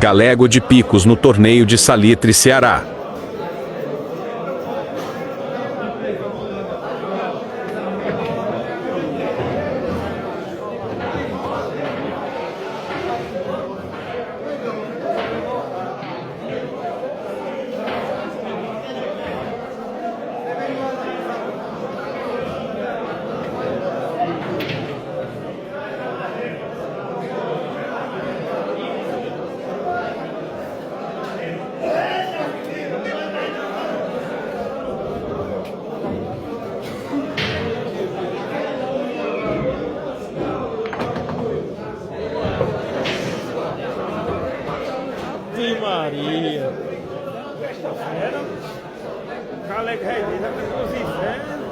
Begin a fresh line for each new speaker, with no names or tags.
Galego de Picos no torneio de Salitre, Ceará.
Ave Maria! Galego Regis, os infernos.